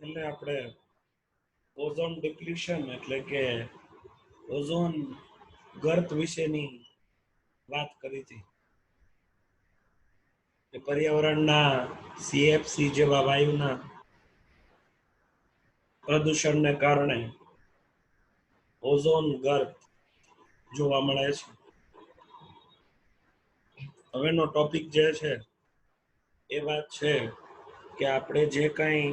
છેલ્લે આપણે ઓઝોન ડિપ્લીશન એટલે કે ઓઝોન ગર્ત વિશેની વાત કરી હતી કે પર્યાવરણના સીએફસી જેવા વાયુના પ્રદૂષણને કારણે ઓઝોન ગર્ત જોવા મળે છે. હવેનો ટોપિક જે છે એ વાત છે કે આપણે જે કંઈ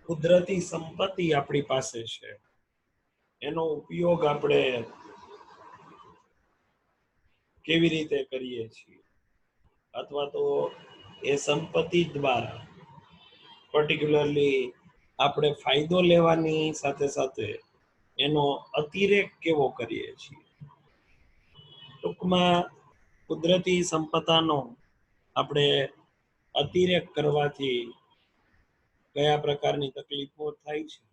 કુદરતી સંપત્તિ આપણી પાસે છે એનો ઉપયોગ આપણે કેવી રીતે કરીએ છીએ, અથવા તો એ સંપત્તિ દ્વારા પર્ટિક્યુલરલી આપણે ફાયદો લેવાની સાથે સાથે એનો અતિરેક કેવો કરીએ છીએ. ટૂંકમાં કુદરતી સંપદાનો આપણે અતિરેક કરવાથી કયા પ્રકારની તકલીફો થાય છે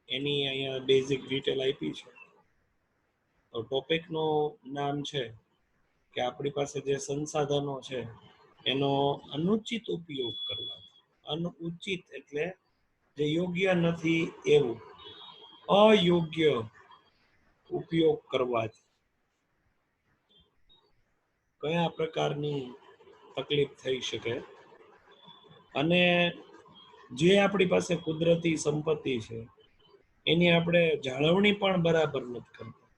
એની અહીંયા બેઝિક ડિટેલ આપી છે. તો ટોપિકનું નામ છે કે આપણી પાસે જે સંસાધનો છે એનો અનુચિત ઉપયોગ કરવા. અનુચિત એટલે જે યોગ્ય નથી એવું, અયોગ્ય ઉપયોગ કરવાથી કયા પ્રકારની તકલીફ થઈ શકે. અને જે આપણી પાસે કુદરતી સંપત્તિ છે એની આપણે જાળવણી પણ બરાબર નથી કરતા,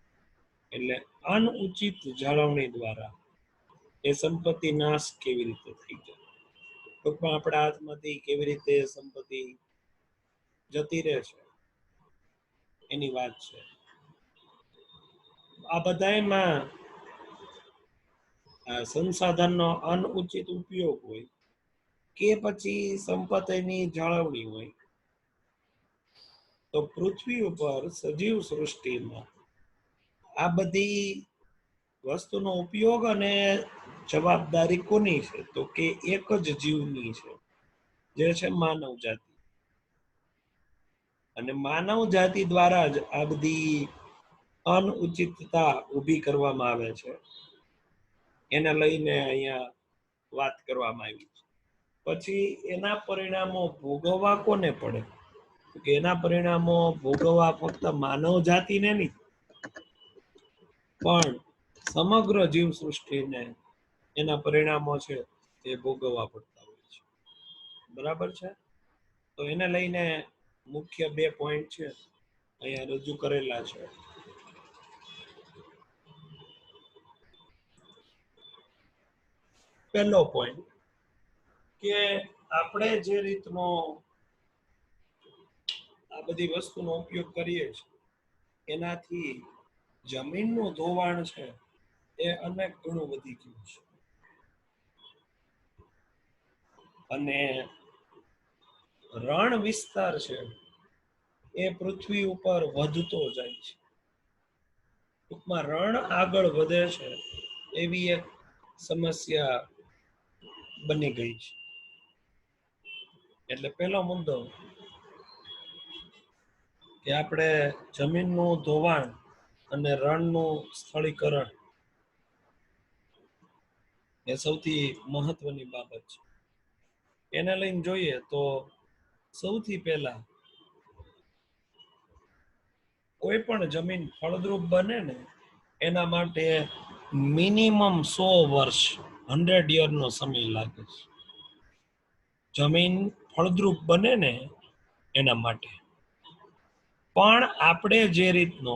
એટલે અનુચિત જાળવણી દ્વારા એ સંપત્તિ નાશ કેવી રીતે થઈ જાય, ટૂંકમાં આપણા હાથમાંથી કેવી રીતે સંપત્તિ જતી રહે છે એની વાત છે. આ બધામાં સંસાધનનો અનુચિત ઉપયોગ હોય કે પછી સંપત્તિની જાળવણી હોય, તો પૃથ્વી ઉપર સજીવ સૃષ્ટિમાં આ બધી વસ્તુનો ઉપયોગ અને જવાબદારી કોની છે, તો કે એક જ જીવની છે, જે છે માનવ જાતિ. અને માનવ જાતિ દ્વારા જ આ બધી અનુચિતતા ઊભી કરવામાં આવે છે. એને લઈને અહીંયા વાત કરવામાં આવી છે. પછી એના પરિણામો ભોગવવા કોને પડે, કે એના પરિણામો ભોગવવા ફક્ત માનવ જાતિને નહીં પણ સમગ્ર જીવ સૃષ્ટિને એના પરિણામો છે એ ભોગવવા પડતા હોય છે. બરાબર છે. તો એને લઈને મુખ્ય 2 પોઈન્ટ છે અહીંયા રજૂ કરેલા છે. પહેલો પોઈન્ટ કે આપણે જે રીતનો આ બધી વસ્તુનો ઉપયોગ કરીએ છીએ એનાથી જમીનનું ધોવાણ છે એ અનેક ગણું વધી ગયું છે. અને રણ વિસ્તાર છે એ પૃથ્વી ઉપર વધતો જાય છે. ટૂંકમાં રણ આગળ વધે છે એવી એક સમસ્યા બની ગઈ છે. એટલે પેલો મુદ્દો કે આપણે જમીનનું ધોવાણ અને રણનું સ્થળીકરણ એ સૌથી મહત્વની બાબત છે. એને લઈને જોઈએ તો સૌથી પહેલા કોઈ પણ જમીન ફળદ્રુપ બને ને એના માટે મિનિમમ 100 વર્ષ 100 યરનો સમય લાગે છે. જમીન ફળદ્રુપ બને ને એના માટે. પણ આપણે જે રીતનો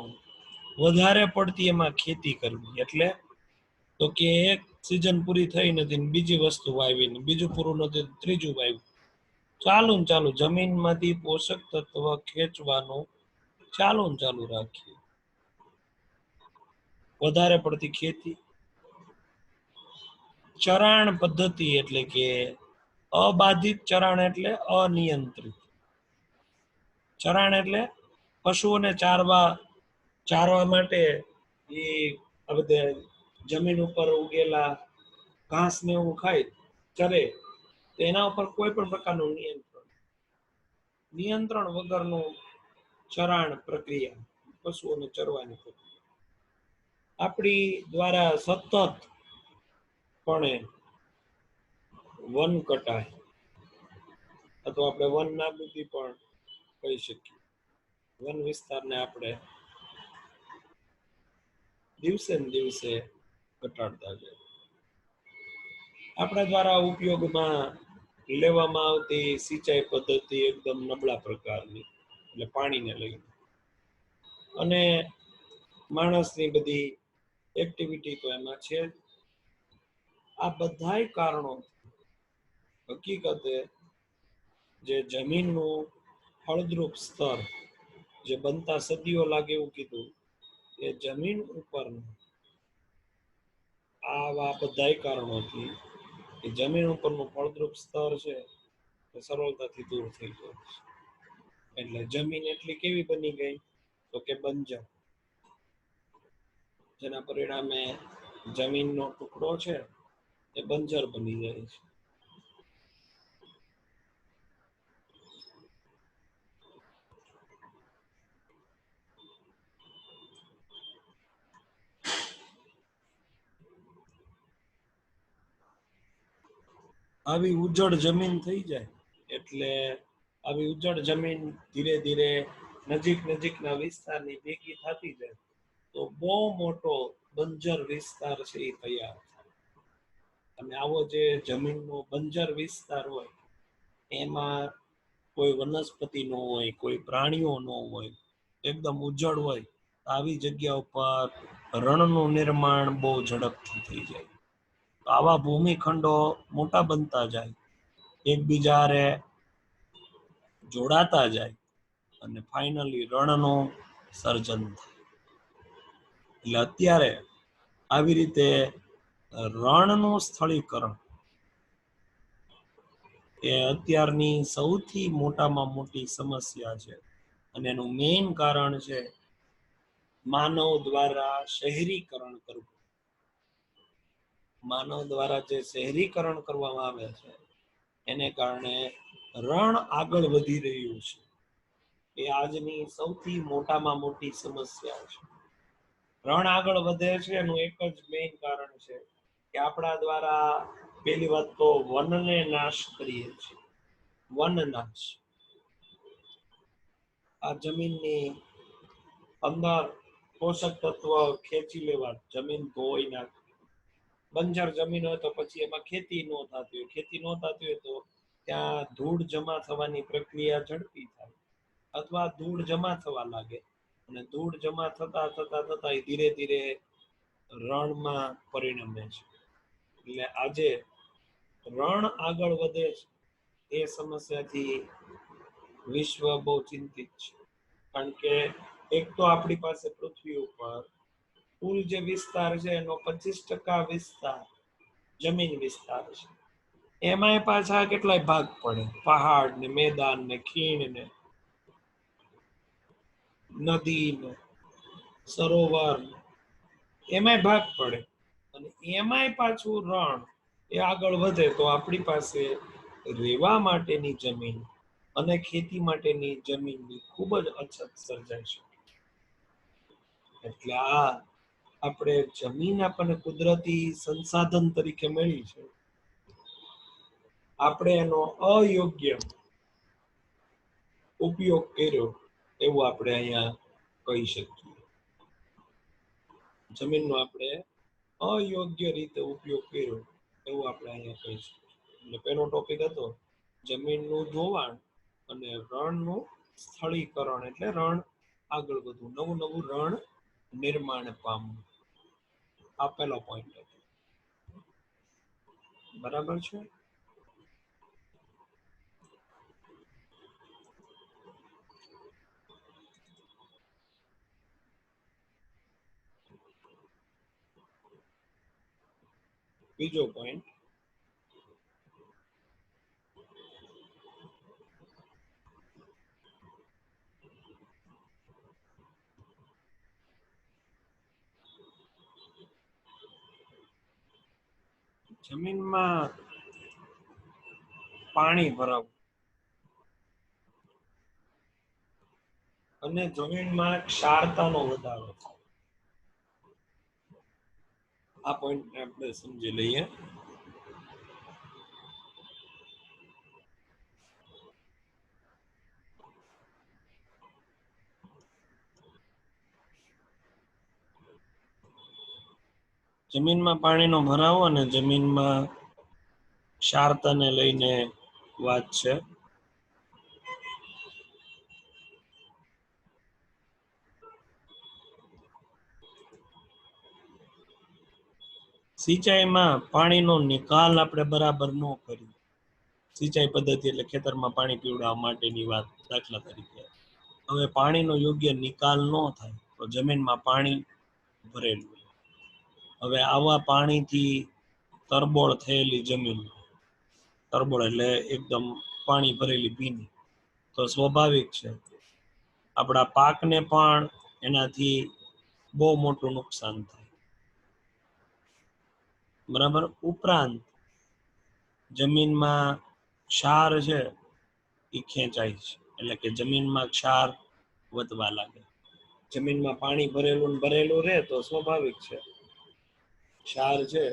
વધારે પડતી એમાં ખેતી કરવી, એટલે તો કે એક સિઝન પૂરી થઈ નથી બીજી વસ્તુ વાવી, બીજું પૂરું નથી ત્રીજું વાવ્યું, ચાલુ જમીનમાંથી પોષક તત્વ ખેંચવાનું ચાલુ રાખીએ. વધારે પડતી ખેતી, ચરાણ પદ્ધતિ એટલે કે અબાધિત ચરાણ એટલે અનિયંત્રિત ચરાણ, એટલે પશુઓને ચારવા માટે એ આ બધે જમીન ઉપર ઉગેલા ઘાસ ને એવું ખાય ચરે, તો એના ઉપર કોઈ પણ પ્રકારનું નિયંત્રણ વગરનું ચરાણ પ્રક્રિયા, પશુઓને ચરવાની પ્રક્રિયા આપણી દ્વારા સતત પણે વન કટાય અથવા આપણે વન નાબૂદી પણ કહી શકીએ. વન વિસ્તારને આપણે દિવસે ને દિવસે ઘટાડતા જાય. આપણા દ્વારા ઉપયોગમાં લેવામાં આવતી સિંચાઈ પદ્ધતિ એકદમ નબળા પ્રકારની, એટલે પાણીને લઈને, અને માણસની બધી એક્ટિવિટી તો એમાં છે. આ બધાય કારણો હકીકતે જે જમીનનું ફળદ્રુપ સ્તર જે બનતા સદીઓ લાગે એવું કીધું, એ જમીન ઉપર આવા બધાય કારણોથી એ જમીન ઉપરનું ફળદ્રુપ સ્તર છે એ સરળતાથી દૂર થઈ જાય છે. એટલે જમીન એટલી કેવી બની ગઈ તો કે બંજર, જેના પરિણામે જમીનનો ટુકડો છે એ બંજર બની જાય છે. આવી ઉજ્જડ જમીન થઈ જાય એટલે આવી ઉજ્જડ જમીન ધીરે ધીરે નજીકના વિસ્તારની ભેગી થતી જાય તો બહુ મોટો બંજર વિસ્તાર છે એ તૈયાર થાય. અને આવો જે જમીનનો બંજર વિસ્તાર હોય એમાં કોઈ વનસ્પતિ ન હોય, કોઈ પ્રાણીઓ ન હોય, એકદમ ઉજ્જડ હોય, આવી જગ્યા ઉપર રણનું નિર્માણ બહુ ઝડપથી થઈ જાય. આવા ભૂમિખંડો મોટા બનતા જાય, એકબીજારે જોડાતા જાય અને ફાઇનલી રણનું સર્જન થાય. એટલે અત્યારે આવી રીતે રણનું સ્થળીકરણ એ અત્યારની સૌથી મોટામાં મોટી સમસ્યા છે. અને એનું મેઇન કારણ છે માનવ દ્વારા શહેરીકરણ કરવું. માનવ દ્વારા જે શહેરીકરણ કરવામાં આવે છે એને કારણે રણ આગળ વધી રહ્યું છે. એ આજની સૌથી મોટામાં મોટી સમસ્યા છે. રણ આગળ વધે છે એનું એક જ મેઇન કારણ છે કે આપણા દ્વારા પેલી વાત તો વનને નાશ કરીએ છીએ. વન નાશ, આ જમીનની અંદર પોષક તત્વ ખેંચી લેવા, જમીન ધોઈ નાખે. બંજર જમીન હોય તો પછી એમાં ખેતી ન થતી હોય, ખેતી ન થતી હોય તો ત્યાં ધૂળ જમા થવાની પ્રક્રિયા ઝડપી થાય, અથવા ધૂળ જમા થવા લાગે અને ધૂળ જમા થતા થતા થતા એ ધીરે ધીરે રણમાં પરિણમે છે. એટલે આજે રણ આગળ વધે છે એ સમસ્યાથી વિશ્વ બહુ ચિંતિત છે. કારણ કે એક તો આપણી પાસે પૃથ્વી ઉપર કુલ જે વિસ્તાર છે એનો 25% વિસ્તાર જમીન વિસ્તાર છે. એમાંય પાછા કેટલાય ભાગ પડે, પહાડ ને, મેદાન ને, ખીણ ને, નદી ને, સરોવર, એમાંય ભાગ પડે. અને એમાંય પાછું રણ એ આગળ વધે તો આપણી પાસે રહેવા માટેની જમીન અને ખેતી માટેની જમીનની ખૂબ જ અછત સર્જાય છે. એટલે આ આપણે જમીન આપણને કુદરતી સંસાધન તરીકે મળી છે, આપણે એનો અયોગ્ય ઉપયોગ કર્યો એવું આપણે અહીંયા કહી શકીએ. જમીનનો આપણે અયોગ્ય રીતે ઉપયોગ કર્યો એવું આપણે અહીંયા કહી શકીએ. એટલે પેલો ટોપિક હતો જમીનનું ધોવાણ અને રણનું સ્થળીકરણ, એટલે રણ આગળ વધવું, નવું નવું રણ નિર્માણ પામવું. આ પેલો પોઈન્ટ હતો. બરાબર છે? બીજો પોઈન્ટ, જમીનમાં પાણી ભરાવું અને જમીનમાં ક્ષારતાનો વધારો થાય. આ પોઈન્ટ આપણે સમજી લઈએ. જમીનમાં પાણીનો ભરાવો અને જમીનમાં ક્ષારતાને લઈને વાત છે. સિંચાઈમાં પાણીનો નિકાલ આપણે બરાબર ન કરીએ. સિંચાઈ પદ્ધતિ એટલે ખેતરમાં પાણી પીવડાવવા માટેની વાત, દાખલા તરીકે. હવે પાણીનો યોગ્ય નિકાલ ન થાય તો જમીનમાં પાણી ભરેલું. હવે આવા પાણીથી તરબોળ થયેલી જમીન, તરબોળ એટલે એકદમ પાણી ભરેલી ભીની, તો સ્વાભાવિક છે આપણા પાકને પણ એનાથી બહુ મોટું નુકસાન થાય. બરાબર. ઉપરાંત જમીનમાં ક્ષાર છે એ ખેંચાય છે, એટલે કે જમીનમાં ક્ષાર વધવા લાગે. જમીનમાં પાણી ભરેલું ને ભરેલું રહે તો સ્વાભાવિક છે ક્ષાર છે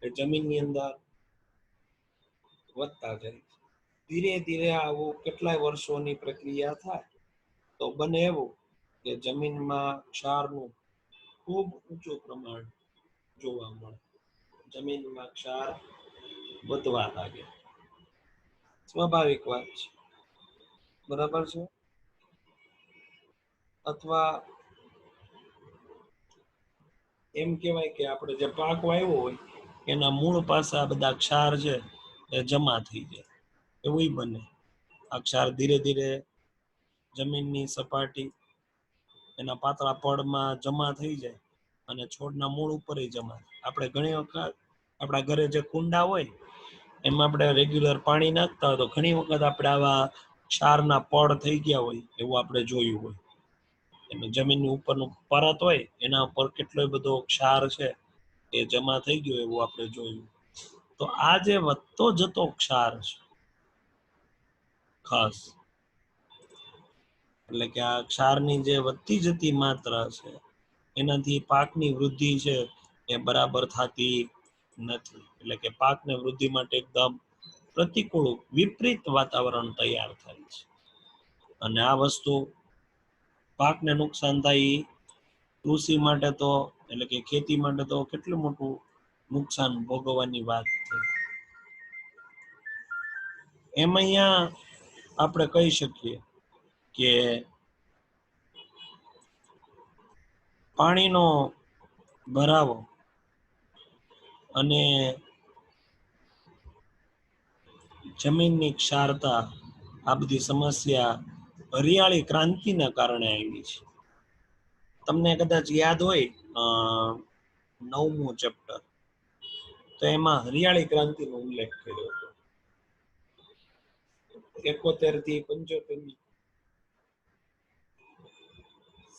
એ જમીનની અંદર વધતા જાય. ધીરે ધીરે આવું કેટલાય વર્ષોની પ્રક્રિયા થાય તો બને એવું કે જમીનમાં ક્ષારનું ખૂબ ઊંચું પ્રમાણ જોવા મળે. જમીનમાં ક્ષાર વધવા લાગે. સ્વાભાવિક વાત છે. બરાબર છે. અથવા એમ કહેવાય કે આપણે જે પાક વાવ્યો હોય એના મૂળ પાસે આ બધા ક્ષાર છે એ જમા થઈ જાય, એવું બને. આ ક્ષાર ધીરે ધીરે જમીનની સપાટી, એના પાતળા પડમાં જમા થઈ જાય અને છોડના મૂળ ઉપર જમા થાય. આપણે ઘણી વખત આપણા ઘરે જે કુંડા હોય એમાં આપણે રેગ્યુલર પાણી નાખતા હોય તો ઘણી વખત આપણે આવા ક્ષારના પડ થઈ ગયા હોય એવું આપણે જોયું હોય. જમીનની ઉપરનું પરત હોય એના ઉપર કેટલો બધો ક્ષાર છે એ જમા થઈ ગયો એવું આપણે જોયું. તો આ જે વધતો જતો ક્ષાર છે ખાસ, એટલે કે આ ક્ષારની જે વધતી જતી માત્રા છે એનાથી પાકની વૃદ્ધિ છે એ બરાબર થતી નથી. એટલે કે પાકને વૃદ્ધિ માટે એકદમ પ્રતિકૂળ, વિપરીત વાતાવરણ તૈયાર થાય છે. અને આ વસ્તુ પાકને નુકસાન થાય, કૃષિ માટે તો, એટલે કે ખેતી માટે તો કેટલું મોટું નુકસાન ભોગવવાની વાત છે. એમ અહીંયા આપણે કહી શકીએ કે પાણીનો ભરાવો અને જમીનની ક્ષારતા, આ બધી સમસ્યા હરિયાળી ક્રાંતિના કારણે આવી છે. તમને કદાચ યાદ હોય 9મું ચેપ્ટર, તો એમાં હરિયાળી ક્રાંતિ નો ઉલ્લેખ કર્યો હતો. 71 થી 75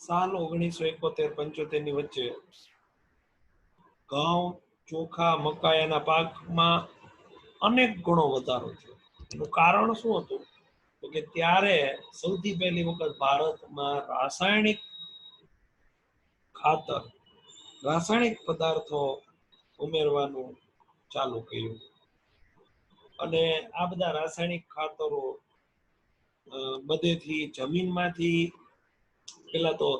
સાલ 1971-75 ની વચ્ચે ઘઉં, ચોખા, મકાઈના પાકમાં અનેક ગણો વધારો થયો. એનું કારણ શું હતું? તો કે ત્યારે સૌથી પહેલી વખત ભારતમાં રાસાયણિક ખાતર, રાસાયણિક પદાર્થો ઉમેરવાનું ચાલુ કર્યું. અને આ બધા રાસાયણિક ખાતરો બધેથી જમીનમાંથી, પેલા તો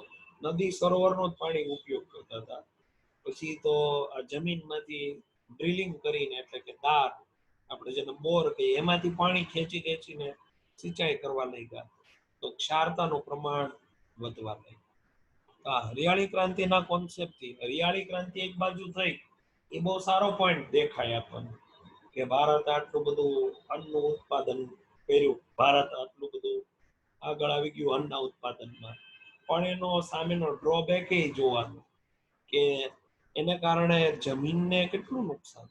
નદી સરોવરનો જ પાણી ઉપયોગ કરતા હતા, પછી તો આ જમીનમાંથી ડ્રિલિંગ કરીને, એટલે કે દાર, આપણે જેને બોર કહીએ, એમાંથી પાણી ખેંચી ખેંચીને સિંચાઈ કરવા લાગ્યા, તો ક્ષારતાનું પ્રમાણ વધવા લાગ્યું. હરિયાળી ક્રાંતિના કોન્સેપ્ટથી હરિયાળી ક્રાંતિ એક બાજુ થઈ, એ બહુ સારો પોઈન્ટ દેખાય આપણને કે ભારત આટલું બધું અન્નનું ઉત્પાદન કર્યું, ભારત આટલું બધું આગળ આવી ગયું અન્નના ઉત્પાદનમાં. પણ એનો સામેનો ડ્રોબેક એ જોવાનું કે એને કારણે જમીનને કેટલું નુકસાન,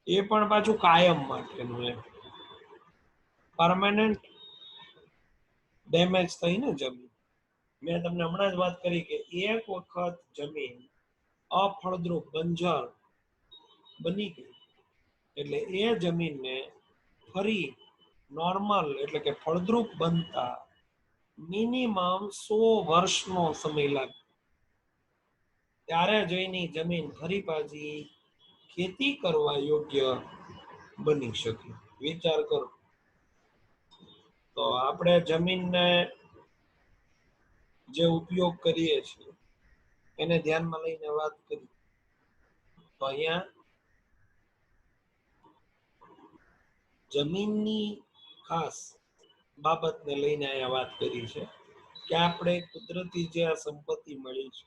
એ પણ પાછું કાયમ માટેનું, એમ પરમાનન્ટ ડેમેજ થઈ ને જમીન. મેં તમને હમણાં જ વાત કરી કે એક વખત જમીન અફળદ્રુપ, બંજર બની ગઈ એટલે એ જમીનને ફરી નોર્મલ, એટલે કે ફળદ્રુપ બનતા મિનિમમ 100 વર્ષનો સમય લાગે. ત્યારે જઈને જમીન ફરી પાછી ખેતી કરવા યોગ્ય બની શકે. વિચાર કરો. તો આપણે જમીનને જે ઉપયોગ કરીએ છીએ એને ધ્યાનમાં લઈને વાત કરી. તો અહીંયા જમીનની ખાસ બાબતને લઈને અહીંયા વાત કરી છે કે આપણે કુદરતી જે આ સંપત્તિ મળી છે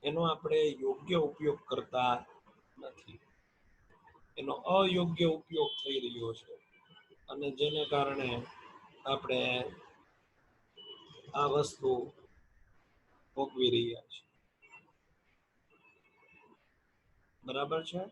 એનો આપણે યોગ્ય ઉપયોગ કરતા નથી, એનો અયોગ્ય ઉપયોગ થઈ રહ્યો છે અને જેને કારણે આપણે આ વસ્તુ ભોગવી રહ્યા છે. બરાબર છે.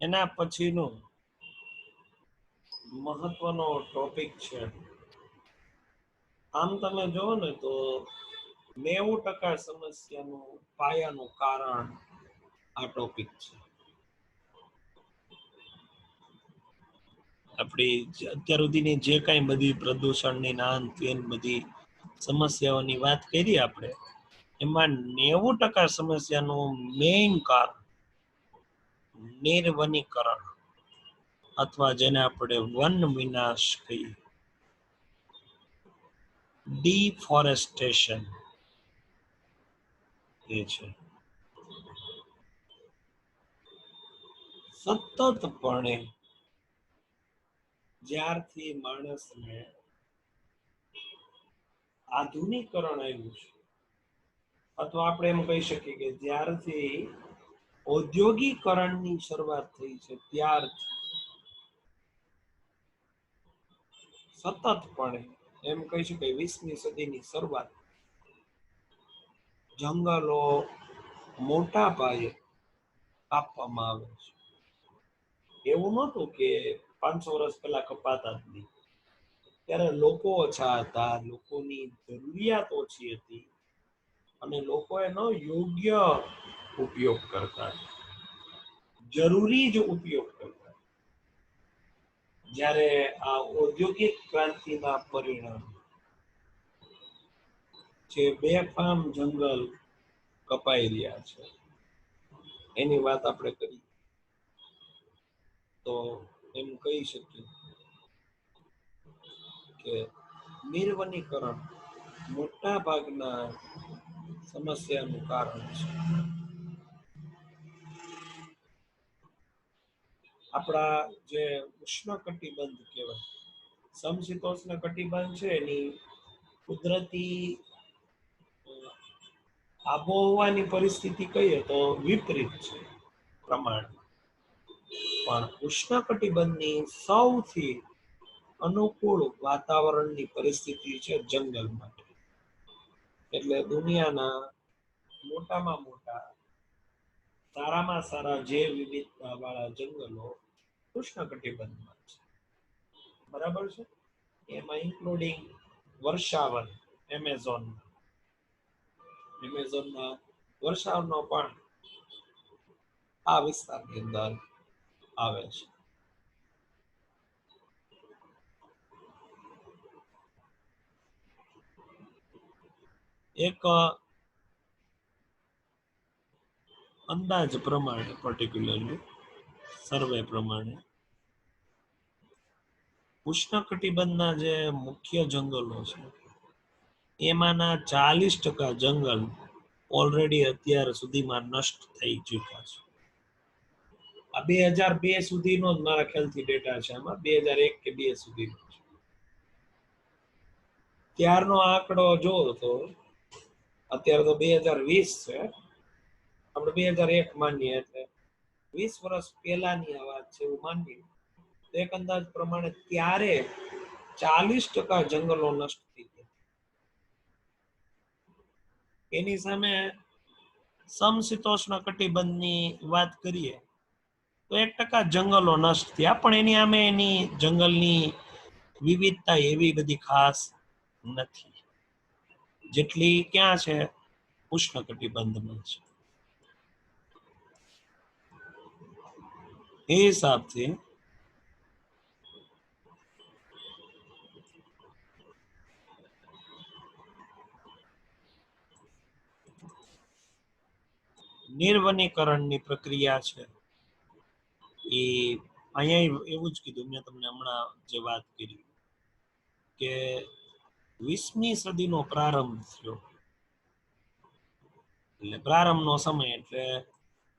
એના પછીનું મહત્વનો ટોપિક છે, આમ તમે જોવો ને તો 90% સમસ્યાનું પાયાનું કારણ આ ટોપિક છે. આપણી અત્યાર સુધીની જે કાંઈ બધી પ્રદૂષણની નાન તેન બધી સમસ્યાઓની વાત કરી આપણે, એમાં 90% સમસ્યાનું મેઇન કારણ નિર્વનીકરણ અથવા જેને આપણે વન વિનાશ કહીએ, ડિફોરેસ્ટેશન એ છે. સતતપણે જ્યારથી માણસને આધુનિકરણ આવ્યું છે, અથવા આપણે એમ કહી શકીએ કે જ્યારથી ઔદ્યોગિકરણની શરૂઆત થઈ છે ત્યારથી સતતપણે એમ કહી શકાય 20મી સદીની શરૂઆત જંગલો મોટા પાયે કાપવામાં આવે છે. એવું નહોતું કે 500 વર્ષ પહેલા કપાતા જ નહીં. ત્યારે લોકો ઓછા હતા, લોકોની જરૂરિયાત ઓછી હતી અને લોકો એનો યોગ્ય ઉપયોગ કરતા, જરૂરી જ ઉપયોગ કરતા. જ્યારે આ ઔદ્યોગિક ક્રાંતિના પરિણામ જે બેફામ જંગલ કપાઈ રહ્યા છે એની વાત આપણે કરી તો એમ કહી શકીએ કે નિર્વનીકરણ મોટા ભાગના સમસ્યાનું કારણ છે. આપણા જે ઉષ્ણકટિબંધ કહેવાય, સમશીતોષ્ણ કટિબંધ છે એની કુદરતી આબોહવાની પરિસ્થિતિ કહીએ તો વિપરીત છે પ્રમાણ, પણ ઉષ્ણકટિબંધની સૌથી અનુકૂળ વાતાવરણની પરિસ્થિતિ છે જંગલ માટે. એટલે દુનિયાના મોટામાં મોટા સારામાં સારા જૈવ વિવિધતા વાળા જંગલો ઉષ્ણકટિબંધમાં છે. બરાબર છે. એમાં ઇન્ક્લુડિંગ વર્ષાવન, એમેઝોનના વર્ષાવનો પણ આ વિસ્તારની અંદર આવે છે. એક અંદાજ પ્રમાણે, પર્ટિક્યુલરલી સર્વે પ્રમાણે, ઉષ્ણકટિબંધના જે મુખ્ય જંગલો છે એમાંના 40% જંગલ ઓલરેડી અત્યાર સુધીમાં નષ્ટ થઈ ચૂક્યા છે. આ 2002 સુધીનો જ મારા ખ્યાલથી ડેટા છે, આમાં 2001 કે 2 સુધીનો છે. ત્યારનો આંકડો જોવો તો અત્યારે તો 2020 છે, આપણે 2001 માનીએ એટલે 20 વર્ષ પહેલાની આ વાત છે એવું માનીએ તો એક અંદાજ પ્રમાણે ત્યારે 40% જંગલો નષ્ટ થઈ ગયા. એની સામે સમશીતોષ્ણ કટિબંધની વાત કરીએ તો 1% જંગલો નષ્ટ થયા, પણ એની સામે એની જંગલની વિવિધતા એવી બધી ખાસ નથી જેટલી ક્યાં છે, ઉષ્ણકટિબંધમાં છે. એ હિસાબથી નિર્વનીકરણની પ્રક્રિયા છે એ અહીંયા એવું જ કીધું મેં તમને હમણાં જે વાત કરી કે 20મી સદીનો પ્રારંભ થયો, એટલે પ્રારંભનો સમય એટલે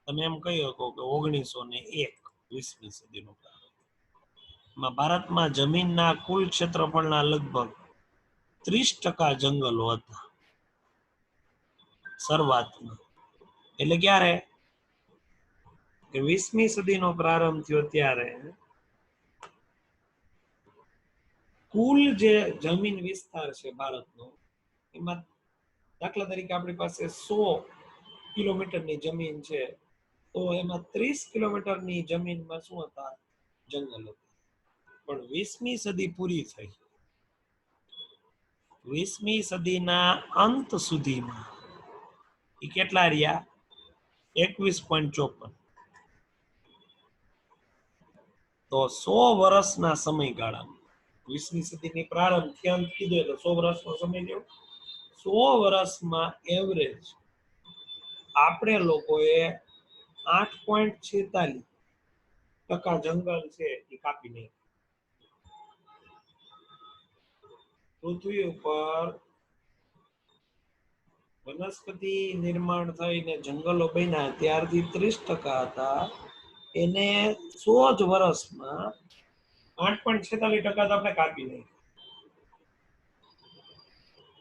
તમે એમ કહી શકો કે 1901 20મી સદીનો પ્રારંભ. ભારતમાં જમીનના કુલ ક્ષેત્રફળના લગભગ 30% જંગલો હતા શરૂઆતમાં. એટલે ક્યારે કે 20મી સદીનો પ્રારંભ થયો ત્યારે કુલ જે જમીન વિસ્તાર છે ભારતનો, એમાં દાખલા તરીકે આપણી પાસે 100 કિલોમીટરની જમીન છે, તો એમાં 30 કિલોમીટરની જમીનમાં શું હતા? જંગલ હતા. પણ 20મી સદી પૂરી થઈ, 20મી સદીના અંત સુધીમાં એ કેટલા રહ્યા? 21.54. તો 100 વર્ષના સમયગાળામાં 20મી સદીની પ્રારંભ થી અંત કીધો એટલે 100 વર્ષનો સમય લ્યો. 100 વર્ષમાં એવરેજ આપણે લોકોએ 8.46% જંગલ છે એ કાપી નાખ્યું. પૃથ્વી ઉપર વનસ્પતિ નિર્માણ થઈને જંગલો બન્યા ત્યારથી 30% હતા, એને 100 જ વર્ષમાં 8.46% આપણે કાપી નાખ્યું.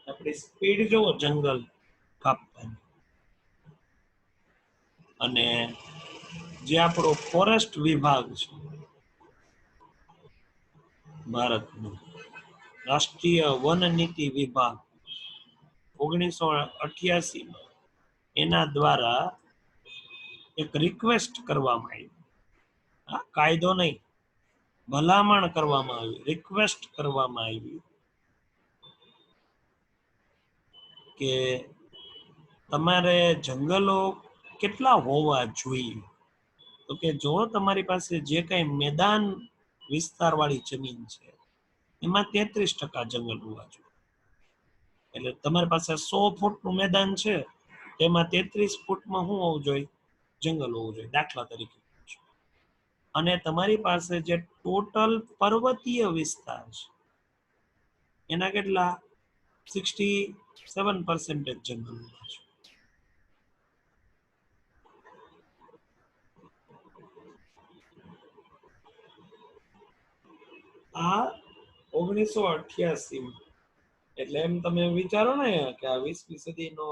આપણી સ્પીડ જોવો જંગલ કાપવાની. અને જે આપણો ફોરેસ્ટ વિભાગ છે ભારતનો, રાષ્ટ્રીય વન નીતિ વિભાગ 1988 એના દ્વારા એક રિક્વેસ્ટ કરવામાં આવી, કાયદો નહીં, ભલામણ કરવામાં આવી, રિક્વેસ્ટ કરવામાં આવી કે તમારે જંગલો કેટલા હોવા જોઈએ? તો કે જો તમારી પાસે જે કઈ મેદાન વિસ્તાર વાળી જમીન છે એમાં 33% જંગલ હોવા જોઈએ. એટલે તમારી પાસે 100 ફૂટનું મેદાન છે, તેમાં 33 ફૂટમાં શું હોવું જોઈએ? જંગલ હોવું જોઈએ, દાખલા તરીકે. અને તમારી પાસે જે ટોટલ પર્વતીય વિસ્તાર છે એના કેટલા? 67% જંગલ હોવા જોઈએ. આ 1988, એટલે એમ તમે વિચારો ને કે આ 20મી સદીનો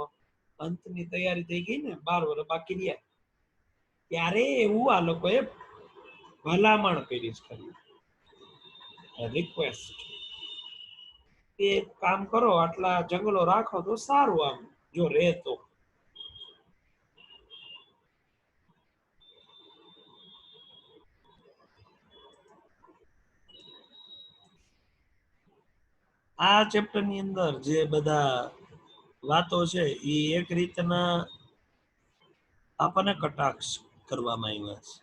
અંતની તૈયારી થઈ ગઈ ને, 12 વર્ષ બાકી રહ્યા, ત્યારે એવું આ લોકોએ ભલામણ કરી છે, રિક્વેસ્ટ, કે કામ કરો આટલા જંગલો રાખો તો સારું, આમ જો રહે તો. આ ચેપ્ટર ની અંદર જે બધા વાતો છે એ એક રીતના આપણને કટાક્ષ કરવામાં આવ્યા છે.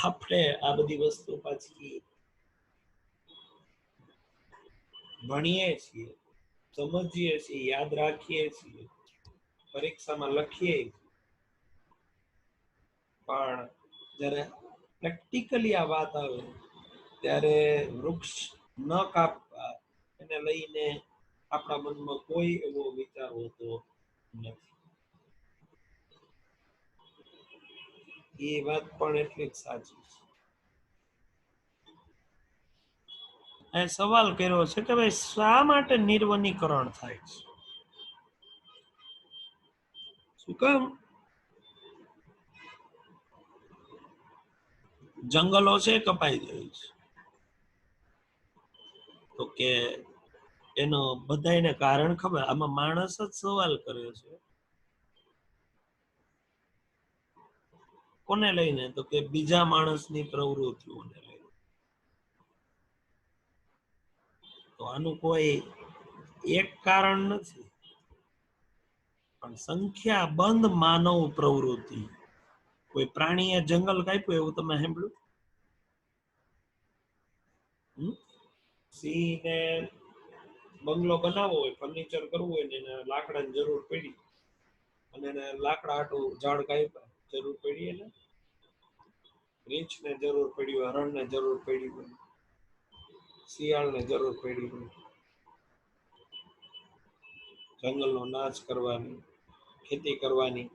આપણે આ બધી વસ્તુ પાછી ભણીએ છીએ, સમજીએ છીએ, યાદ રાખીએ છીએ, પરીક્ષામાં લખીએ, પણ જ્યારે પ્રેક્ટિકલી આ વાત આવે ત્યારે વૃક્ષ ન કાપવા એને લઈને આપણા મનમાં કોઈ એવો વિચાર હોતો નથી. એ વાત પણ એટલી જ સાચી છે. સવાલ કર્યો છે કે ભાઈ શા માટે નિર્વનીકરણ થાય છે? શું કામ? જંગલો છે કપાઈ જાય છે, તો કે એનો બધાને કારણ ખબર. આમાં માણસ જ સવાલ કર્યો છે. કોને લઈને? તો કે બીજા માણસની પ્રવૃત્તિઓને લઈને. તો આનું કોઈ એક કારણ નથી, પણ સંખ્યા બંધ માનવ પ્રવૃત્તિ. કોઈ પ્રાણીએ જંગલ કાપ્યું એવું તમે સાંભળ્યું? સિંહને બંગલો બનાવવો હોય, ફર્નિચર કરવું હોય ને એને લાકડાની જરૂર પડી, અને એને લાકડા હાટું ઝાડ કાપ્યા, જરૂર પડી એને, રીંછ ને જરૂર પડી હોય, હરણ ને જરૂર પડી હોય, શિયાળ ને જરૂર પડી હોય, જંગલનો નાશ કરવાની, ખેતી કરવાની.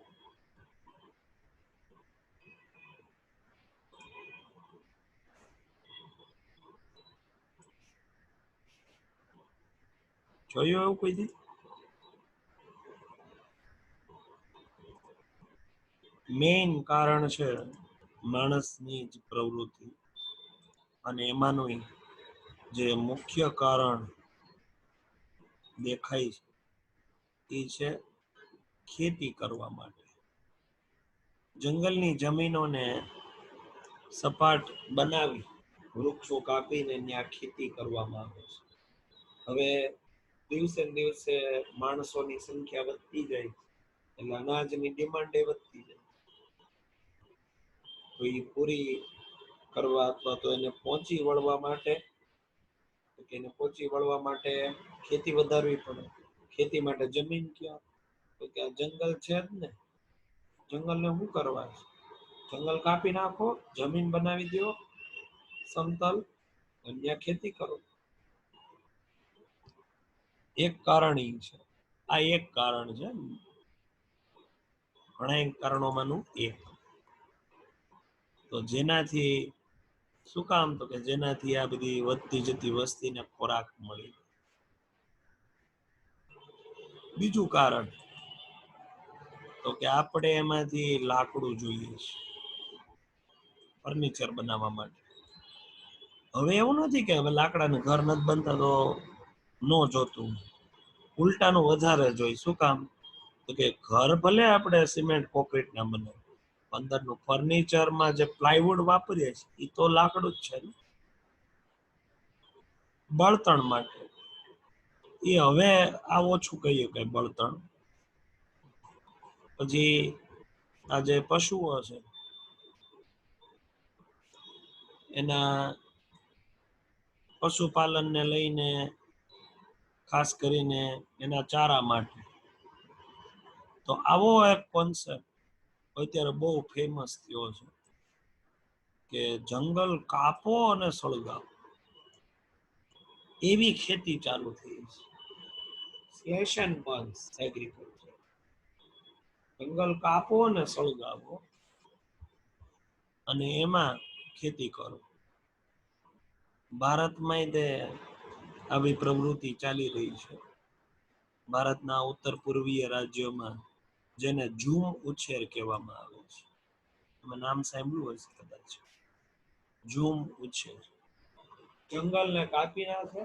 જોયું એવું કોઈ દી? મેઇન કારણ છે માણસની જ પ્રવૃત્તિ, અને એમાંનું જે મુખ્ય કારણ દેખાય છે એ છે ખેતી કરવા માટે. જંગલની જમીનોને સપાટ બનાવી વૃક્ષો કાપીને ત્યાં ખેતી કરવામાં આવે છે. હવે દિવસે ને દિવસે માણસોની સંખ્યા વધતી જાય એટલે અનાજની ડિમાન્ડ એ વધતી જાય. તો એ પૂરી કરવા અથવા તો એને પહોંચી વળવા માટે, એને પહોંચી વળવા માટે ખેતી વધારવી પડે. ખેતી માટે જમીન ક્યાં? તો કે આ જંગલ છે જ ને. જંગલને શું કરવા છે? જંગલ કાપી નાખો, જમીન બનાવી દો સમતલ, અને ત્યાં ખેતી કરો. એક કારણ ઈ છે. આ એક કારણ છે, ઘણા કારણોમાંનું એક. તો જેનાથી શું કામ? તો કે જેનાથી આ બધી વધતી જતી વસ્તીને ખોરાક મળી. બીજું કારણ તો કે આપણે એમાંથી લાકડું જોઈએ છે ફર્નિચર બનાવવા માટે. હવે એવું નથી કે હવે લાકડાને ઘર નથી બનતા તો નો જોતું, ઉલટાનું વધારે જોઈ. શું કામ? તો કે ઘર ભલે આપણે સિમેન્ટ કોન્ક્રીટ ના બને, અંદરનું ફર્નિચરમાં જે પ્લાયવુડ વાપરીએ છીએ એ તો લાકડું જ છે ને, બળતણ માટે. એ હવે આ ઓછું કહીએ કે બળતણ. પછી આ જે પશુઓ છે એના પશુપાલનને લઈને, ખાસ કરીને એના ચારા માટે. તો આવો એક કોન્સેપ્ટ અત્યારે બહુ ફેમસ થયો છે કે જંગલ કાપો અને સળગાવો, એવી ખેતી ચાલુ થઈ છે. Slash and burn agriculture. જંગલ કાપો અને સળગાવો અને એમાં ખેતી કરો. ભારતમાં તે આવી પ્રવૃત્તિ ચાલી રહી છે. ભારતના ઉત્તર પૂર્વીય રાજ્યોમાં, જેને ઝૂમ ઉછેર કહેવામાં આવે છે. તમે નામ સાંભળ્યું હશે કદાચ, ઝૂમ ઉછેર. જંગલને કાપી નાખે,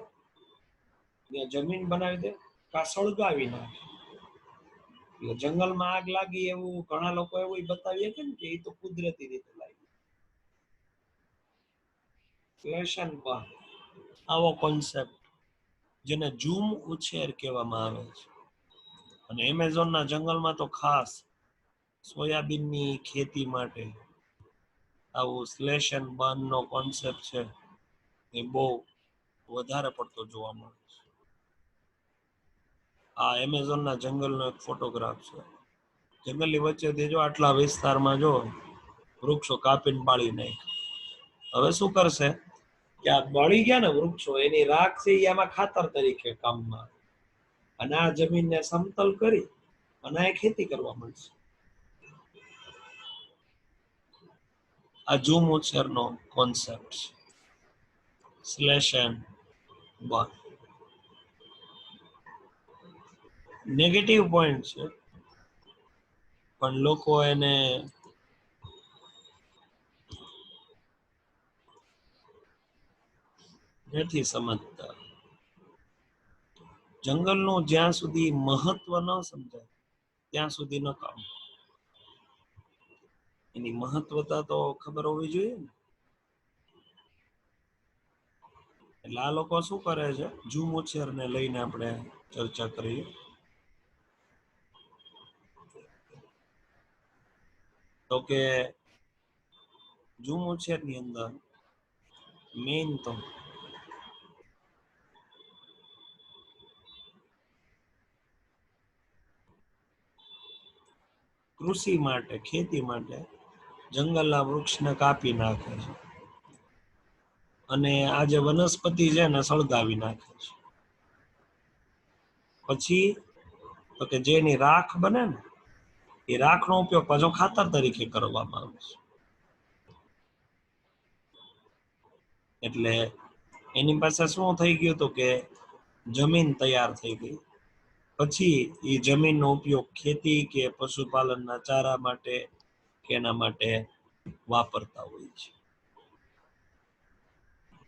ત્યાં જમીન બનાવી દે, કા સળગાવી નાખે. એટલે જંગલમાં આગ લાગી એવું ઘણા લોકો એવું બતાવીએ કે એ તો કુદરતી રીતે લાગી. સ્લેશ એન્ડ બર્ન, આવો કોન્સેપ્ટ જેને ઝૂમ ઉછેર કહેવામાં આવે છે. અને એમેઝોનના જંગલમાં તો ખાસ સોયાબીનની ખેતી માટે આવું સ્લેશ એન્ડ બર્ન નો કોન્સેપ્ટ છે એ બહુ વધારે પડતો જોવા મળે છે. આ એમેઝોનના જંગલનો એક ફોટોગ્રાફ છે. જંગલની વચ્ચેથી જો આટલા વિસ્તારમાં જો વૃક્ષો કાપીને બાળી નાખ. હવે શું કરશે કે આ બળી ગયા ને વૃક્ષો, એની રાખ છે એ આમાં ખાતર તરીકે કામમાં, અને આ જમીનને સમતલ કરી અને આ ખેતી કરવા મળશે. આ ઝૂમ ઉછેરનો કોન્સેપ્ટ છે, slash and burn. Negative point છે, પણ લોકો એને નથી સમજતા. જંગલનું જ્યાં સુધી મહત્વ ન સમજાય ત્યાં સુધી ન કામ. એની મહત્વતા તો ખબર હોવી જોઈએ ને. એટલે આ લોકો શું કરે છે, ઝૂમ ઉછેરને લઈને આપણે ચર્ચા કરીએ. તો કે ઝૂમ ઉછેરની અંદર મેઇન તો કૃષિ માટે, ખેતી માટે જંગલના વૃક્ષને કાપી નાખે છે અને આ જે વનસ્પતિ છે ને સળગાવી નાખે છે. પછી તો કે જેની રાખ બને ને એ રાખનો ઉપયોગ પાછો ખાતર તરીકે કરવામાં આવે છે. એટલે એની પાસે શું થઈ ગયું હતું કે જમીન તૈયાર થઈ ગઈ. પછી એ જમીનનો ઉપયોગ ખેતી કે પશુપાલનના ચારા માટે કે એના માટે વાપરતા હોય છે.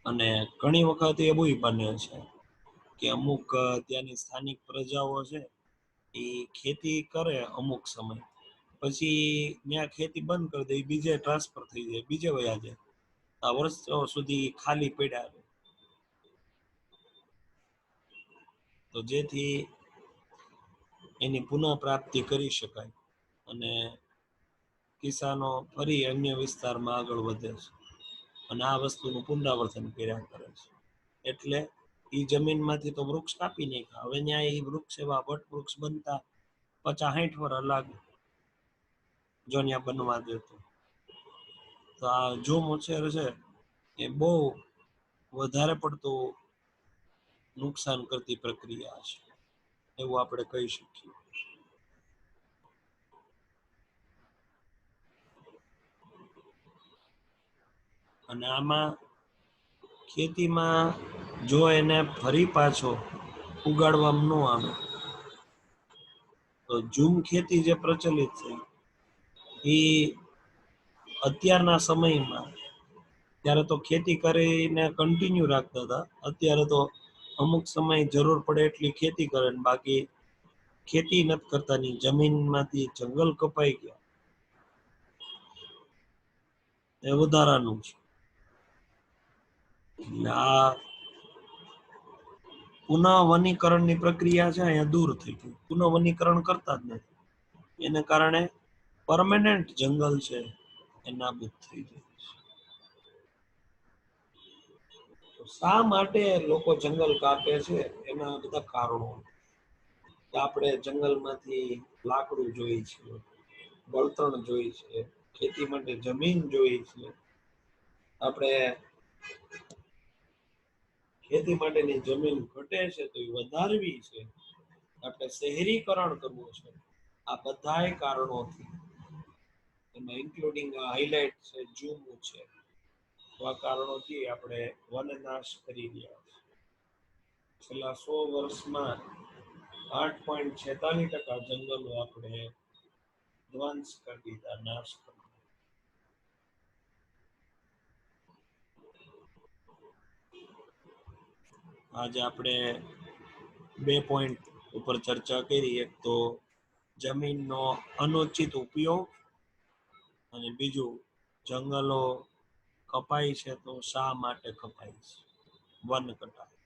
અને ઘણી વખત એવું બને છે કે અમુક ત્યાંની સ્થાનિક પ્રજાઓ છે એ ખેતી કરે અમુક સમય, પછી ત્યાં ખેતી બંધ કરી દે, બીજે ટ્રાન્સફર થઈ જાય, બીજે વયા જાય. આ વર્ષો સુધી ખાલી પડ્યા રહે. તો જેથી એની પુનઃ પ્રાપ્તિ કરી શકાય અને કિસાનો ફરી અન્ય વિસ્તારમાં આગળ વધે છે અને આ વસ્તુનું પુનરાવર્તન કર્યા કરે છે. એટલે એ જમીનમાંથી તો વૃક્ષ કાપી નાખ્યા, હવે ત્યાં એ વૃક્ષ એવા વટ વૃક્ષ બનતા 50-60 વર્ષ લાગે જો ત્યાં બનવા દે તો. આ ઝૂમ ઉછેર છે એ બહુ વધારે પડતું નુકસાન કરતી પ્રક્રિયા છે એવું આપણે કહી શકીએ. અને આમાં ખેતીમાં જો એને ફરી પાછો ઉગાડવામાં ન આવે તો ઝૂમ ખેતી જે પ્રચલિત છે એ અત્યારના સમયમાં, ત્યારે તો ખેતી કરીને કન્ટિન્યુ રાખતા હતા, અત્યારે તો અમુક સમય જરૂર પડે એટલી ખેતી કરે ને બાકી ખેતી નથી કરતા, ની જમીનમાંથી જંગલ કપાઈ ગયા એ વધારાનું છે. આ પુનઃ વનીકરણની પ્રક્રિયા છે અહીંયા દૂર થઈ ગઈ. પુનઃ વનીકરણ કરતા જ નથી, એને કારણે પરમેનન્ટ જંગલ છે એ નાબૂદ થઈ જાય. શા માટે લોકો જંગલ કાપે છે એના બધા કારણો. આપણે જંગલમાંથી લાકડું જોઈએ છીએ, બળતણ જોઈએ છે, ખેતી માટે જમીન જોઈએ છે, આપણે ખેતી માટેની જમીન ઘટે છે તો એ વધારવી છે, આપણે શહેરીકરણ કરવું છે. આ બધા કારણોથી એમાં ઇન્ક્લુડિંગ હાઇલાઇટ છે, ઝૂમ છે, આ કારણોથી આપણે વનનાશ કરી રહ્યા છીએ. છેલ્લા 100 વર્ષમાં 8.46% જંગલો આપણે ધ્વંસ કરી દીધા, નાશ કરી. આજે આપણે 2 પોઈન્ટ ઉપર ચર્ચા કરી. એક તો જમીનનો અનુચિત ઉપયોગ અને બીજું જંગલો કપાય છે તો શા માટે કપાય છે, વન કટાય.